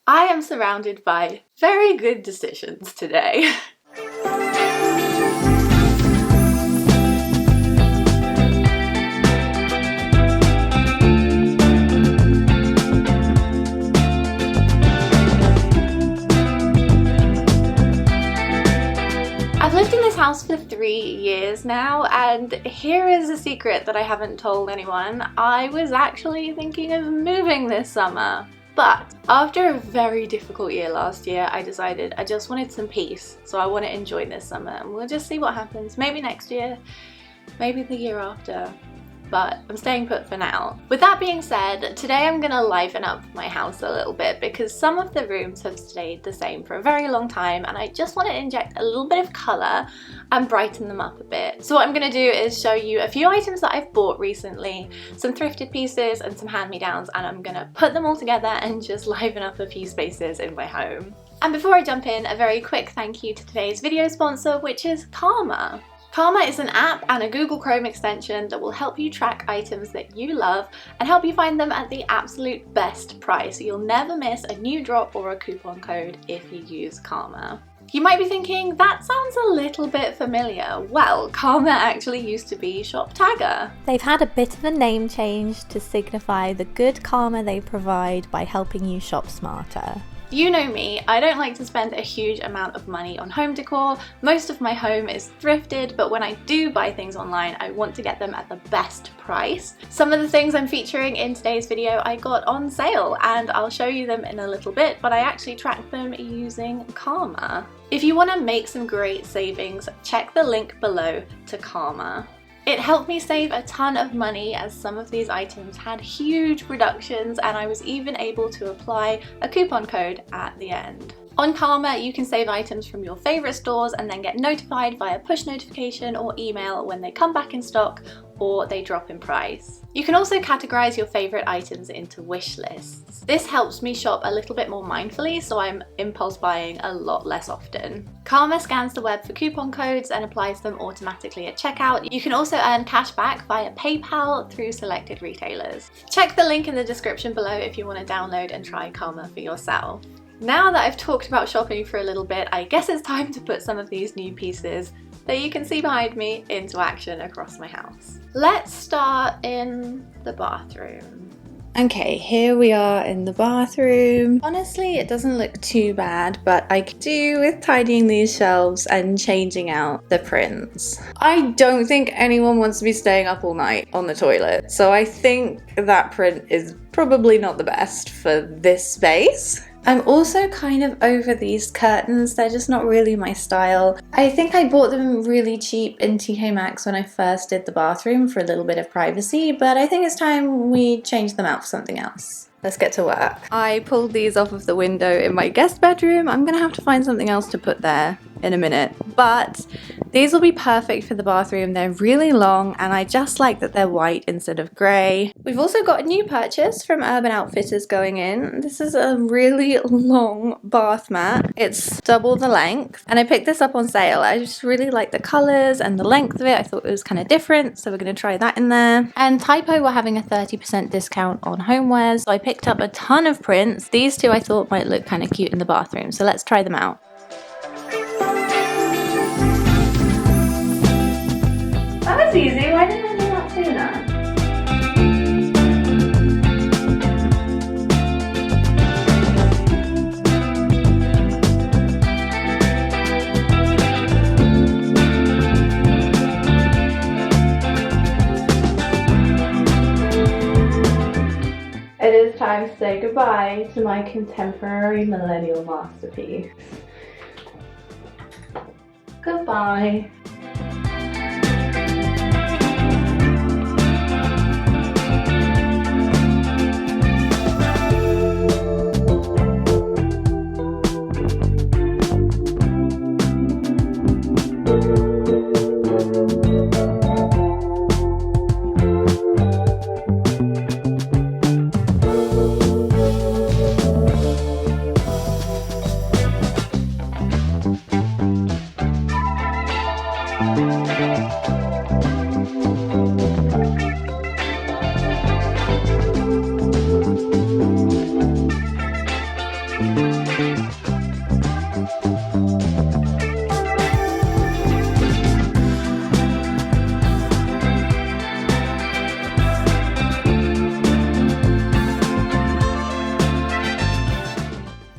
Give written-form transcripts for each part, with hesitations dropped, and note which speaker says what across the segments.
Speaker 1: I am surrounded by very good decisions today. I've lived in this house for 3 years now, and here is a secret that I haven't told anyone. I was actually thinking of moving this summer. But after a very difficult year last year, I decided I just wanted some peace. So I want to enjoy this summer, and we'll just see what happens. Maybe next year, maybe the year after. But I'm staying put for now. With that being said, today I'm gonna liven up my house a little bit because some of the rooms have stayed the same for a very long time, and I just want to inject a little bit of colour and brighten them up a bit. So what I'm gonna do is show you a few items that I've bought recently, some thrifted pieces and some hand-me-downs, and I'm gonna put them all together and just liven up a few spaces in my home. And before I jump in, a very quick thank you to today's video sponsor, which is Karma. Karma is an app and a Google Chrome extension that will help you track items that you love and help you find them at the absolute best price. You'll never miss a new drop or a coupon code if you use Karma. You might be thinking, that sounds a little bit familiar. Well, Karma actually used to be Shop Tagger.
Speaker 2: They've had a bit of a name change to signify the good karma they provide by helping you shop smarter.
Speaker 1: You know me, I don't like to spend a huge amount of money on home decor. Most of my home is thrifted, but when I do buy things online, I want to get them at the best price. Some of the things I'm featuring in today's video I got on sale, and I'll show you them in a little bit, but I actually tracked them using Karma. If you want to make some great savings, check the link below to Karma. It helped me save a ton of money as some of these items had huge reductions, and I was even able to apply a coupon code at the end. On Karma, you can save items from your favourite stores and then get notified via push notification or email when they come back in stock or they drop in price. You can also categorise your favourite items into wish lists. This helps me shop a little bit more mindfully, so I'm impulse buying a lot less often. Karma scans the web for coupon codes and applies them automatically at checkout. You can also earn cash back via PayPal through selected retailers. Check the link in the description below if you want to download and try Karma for yourself. Now that I've talked about shopping for a little bit, I guess it's time to put some of these new pieces that you can see behind me into action across my house. Let's start in the bathroom. Okay, here we are in the bathroom. Honestly, it doesn't look too bad, but I could do with tidying these shelves and changing out the prints. I don't think anyone wants to be staying up all night on the toilet, so I think that print is probably not the best for this space. I'm also kind of over these curtains, they're just not really my style. I think I bought them really cheap in TK Maxx when I first did the bathroom for a little bit of privacy, but I think it's time we change them out for something else. Let's get to work. I pulled these off of the window in my guest bedroom. I'm gonna have to find something else to put there in a minute, but these will be perfect for the bathroom. They're really long and I just like that they're white instead of grey. We've also got a new purchase from Urban Outfitters going in. This is a really long bath mat. It's double the length and I picked this up on sale. I just really like the colours and the length of it. I thought it was kind of different, so we're going to try that in there. And Typo were having a 30% discount on homewares, so I picked up a ton of prints. These two I thought might look kind of cute in the bathroom, so let's try them out. That was easy, why didn't I do that sooner? It is time to say goodbye to my contemporary millennial masterpiece. Goodbye.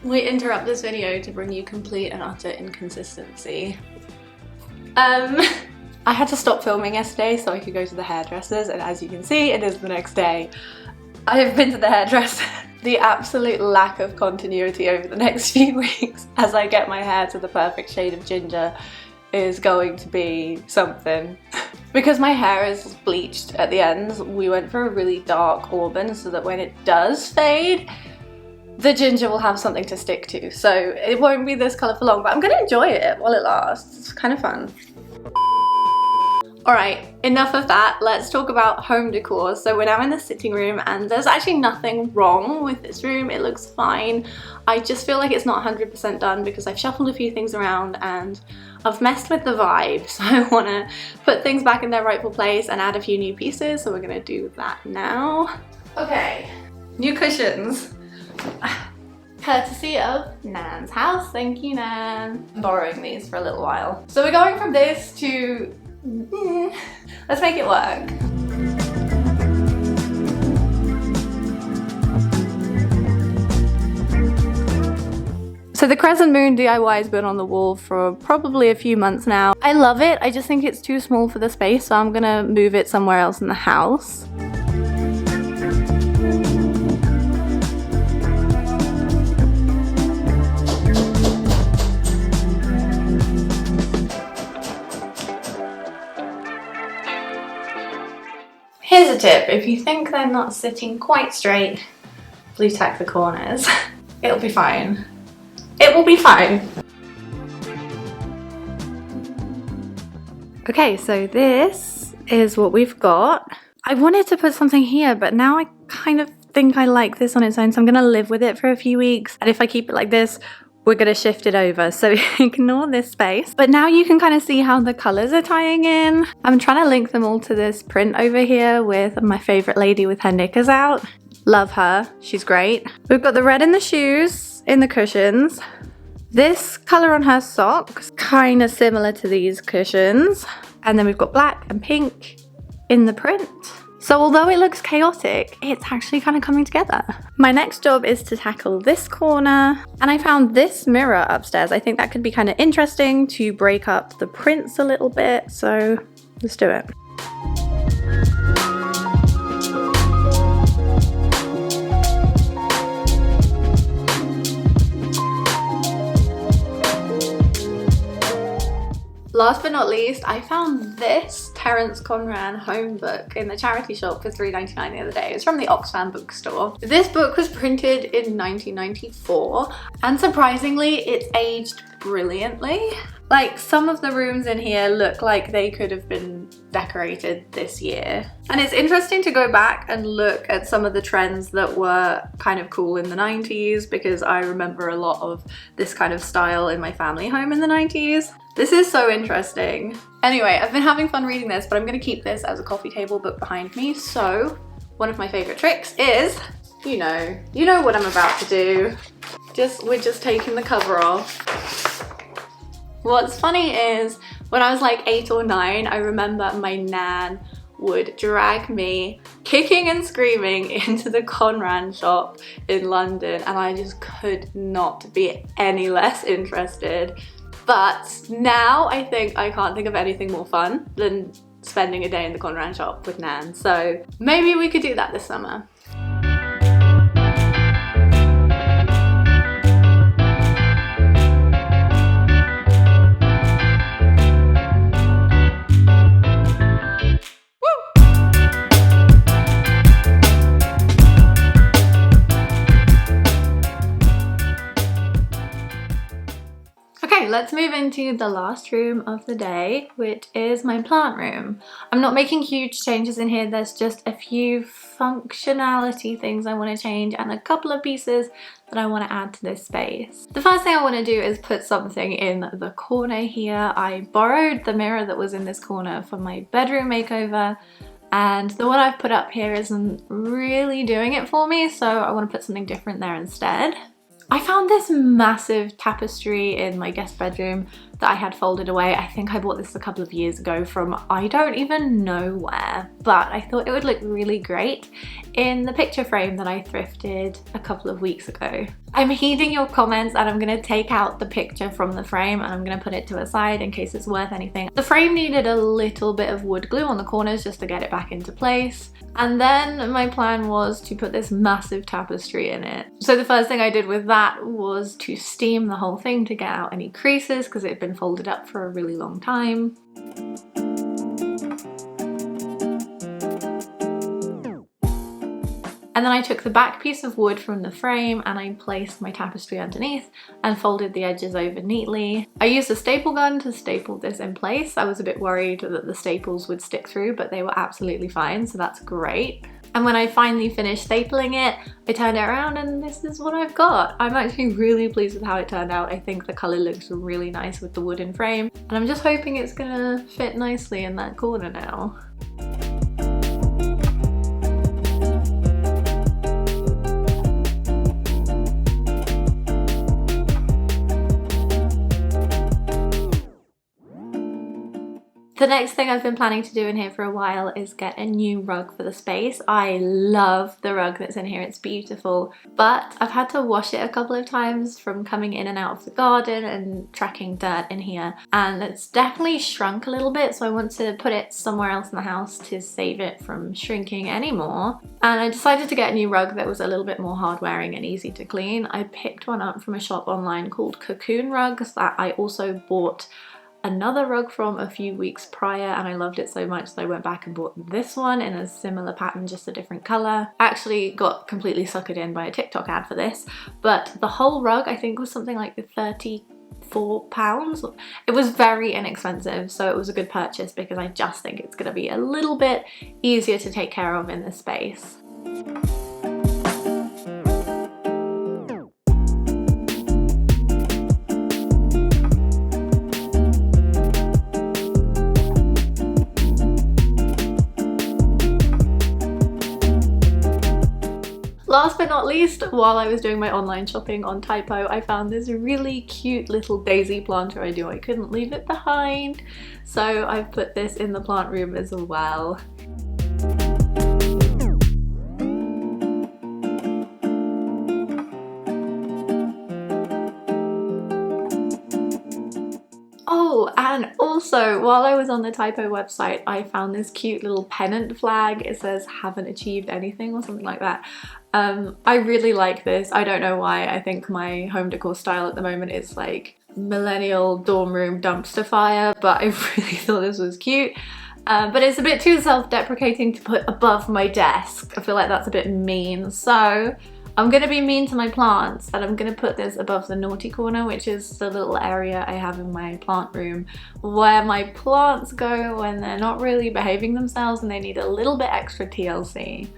Speaker 1: We interrupt this video to bring you complete and utter inconsistency. I had to stop filming yesterday so I could go to the hairdressers, and as you can see, it is the next day. I have been to the hairdresser. The absolute lack of continuity over the next few weeks as I get my hair to the perfect shade of ginger is going to be something. Because my hair is bleached at the ends, we went for a really dark auburn so that when it does fade, the ginger will have something to stick to. So it won't be this colour for long, but I'm gonna enjoy it while it lasts. It's kind of fun. Alright, enough of that. Let's talk about home decor. So we're now in the sitting room and there's actually nothing wrong with this room. It looks fine. I just feel like it's not 100% done because I've shuffled a few things around and I've messed with the vibe. So I want to put things back in their rightful place and add a few new pieces. So we're going to do that now. Okay, new cushions. Courtesy of Nan's house. Thank you, Nan. I'm borrowing these for a little while. So we're going from this to... let's make it work. So the crescent moon DIY has been on the wall for probably a few months now. I love it. I just think it's too small for the space, so I'm gonna move it somewhere else in the house. Here's a tip, if you think they're not sitting quite straight, blue tack the corners. It'll be fine. It will be fine. Okay, so this is what we've got. I wanted to put something here, but now I kind of think I like this on its own, so I'm gonna live with it for a few weeks. And if I keep it like this, we're gonna shift it over, so ignore this space. But now you can kind of see how the colors are tying in. I'm trying to link them all to this print over here with my favorite lady with her knickers out. Love her, she's great. We've got the red in the shoes, in the cushions. This color on her socks, kind of similar to these cushions. And then we've got black and pink in the print. So although it looks chaotic, it's actually kind of coming together. My next job is to tackle this corner, and I found this mirror upstairs. I think that could be kind of interesting to break up the prints a little bit, so let's do it. Last but not least, I found this Terence Conran home book in the charity shop for $3.99 the other day. It's from the Oxfam bookstore. This book was printed in 1994 and surprisingly it's aged brilliantly. Like, some of the rooms in here look like they could have been decorated this year. And it's interesting to go back and look at some of the trends that were kind of cool in the 90s, because I remember a lot of this kind of style in my family home in the 90s. This is so interesting. Anyway, I've been having fun reading this, but I'm gonna keep this as a coffee table book behind me. So one of my favorite tricks is, you know what I'm about to do. We're just taking the cover off. What's funny is when I was like 8 or 9, I remember my nan would drag me kicking and screaming into the Conran shop in London, and I just could not be any less interested. But now I think I can't think of anything more fun than spending a day in the Conran shop with Nan. So maybe we could do that this summer. Let's move into the last room of the day, which is my plant room. I'm not making huge changes in here. There's just a few functionality things I want to change and a couple of pieces that I want to add to this space. The first thing I want to do is put something in the corner here. I borrowed the mirror that was in this corner from my bedroom makeover, and the one I've put up here isn't really doing it for me, so I want to put something different there instead. I found this massive tapestry in my guest bedroom that I had folded away. I think I bought this a couple of years ago from I don't even know where, but I thought it would look really great in the picture frame that I thrifted a couple of weeks ago. I'm heeding your comments and I'm gonna take out the picture from the frame and I'm gonna put it to a side in case it's worth anything. The frame needed a little bit of wood glue on the corners just to get it back into place. And then my plan was to put this massive tapestry in it. So the first thing I did with that was to steam the whole thing to get out any creases because it had been folded up for a really long time. And then I took the back piece of wood from the frame and I placed my tapestry underneath and folded the edges over neatly. I used a staple gun to staple this in place. I was a bit worried that the staples would stick through, but they were absolutely fine, so that's great. And when I finally finished stapling it, I turned it around and this is what I've got. I'm actually really pleased with how it turned out. I think the colour looks really nice with the wooden frame and I'm just hoping it's gonna fit nicely in that corner now. The next thing I've been planning to do in here for a while is get a new rug for the space. I love the rug that's in here, it's beautiful, but I've had to wash it a couple of times from coming in and out of the garden and tracking dirt in here, and it's definitely shrunk a little bit, so I want to put it somewhere else in the house to save it from shrinking anymore. And I decided to get a new rug that was a little bit more hard wearing and easy to clean. I picked one up from a shop online called Cocoon Rugs that I also bought another rug from a few weeks prior, and I loved it so much that I went back and bought this one in a similar pattern, just a different colour. Actually got completely suckered in by a TikTok ad for this, but the whole rug I think was something like £34. It was very inexpensive, so it was a good purchase because I just think it's going to be a little bit easier to take care of in this space. Last but not least, while I was doing my online shopping on Typo, I found this really cute little daisy planter I knew I couldn't leave it behind. So I've put this in the plant room as well. Oh, and also while I was on the Typo website, I found this cute little pennant flag. It says haven't achieved anything or something like that. I really like this. I don't know why. I think my home decor style at the moment is like millennial dorm room dumpster fire, but I really thought this was cute. But it's a bit too self-deprecating to put above my desk. I feel like that's a bit mean. So I'm gonna be mean to my plants and I'm gonna put this above the naughty corner, which is the little area I have in my plant room where my plants go when they're not really behaving themselves and they need a little bit extra TLC.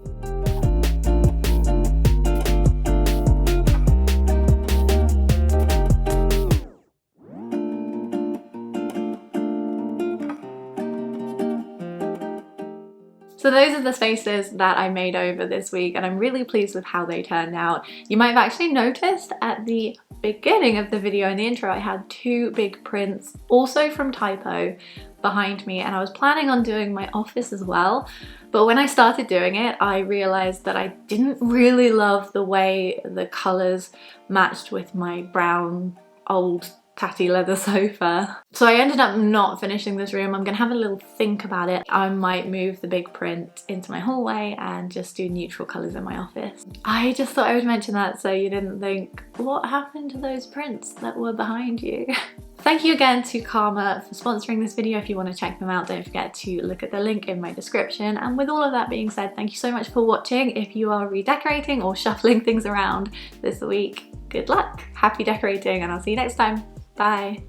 Speaker 1: So those are the spaces that I made over this week and I'm really pleased with how they turned out. You might have actually noticed at the beginning of the video in the intro I had two big prints also from Typo behind me, and I was planning on doing my office as well, but when I started doing it I realized that I didn't really love the way the colors matched with my brown old tatty leather sofa. So I ended up not finishing this room. I'm gonna have a little think about it. I might move the big print into my hallway and just do neutral colours in my office. I just thought I would mention that so you didn't think, what happened to those prints that were behind you? Thank you again to Karma for sponsoring this video. If you want to check them out, don't forget to look at the link in my description. And with all of that being said, thank you so much for watching. If you are redecorating or shuffling things around this week, good luck, happy decorating, and I'll see you next time. Bye.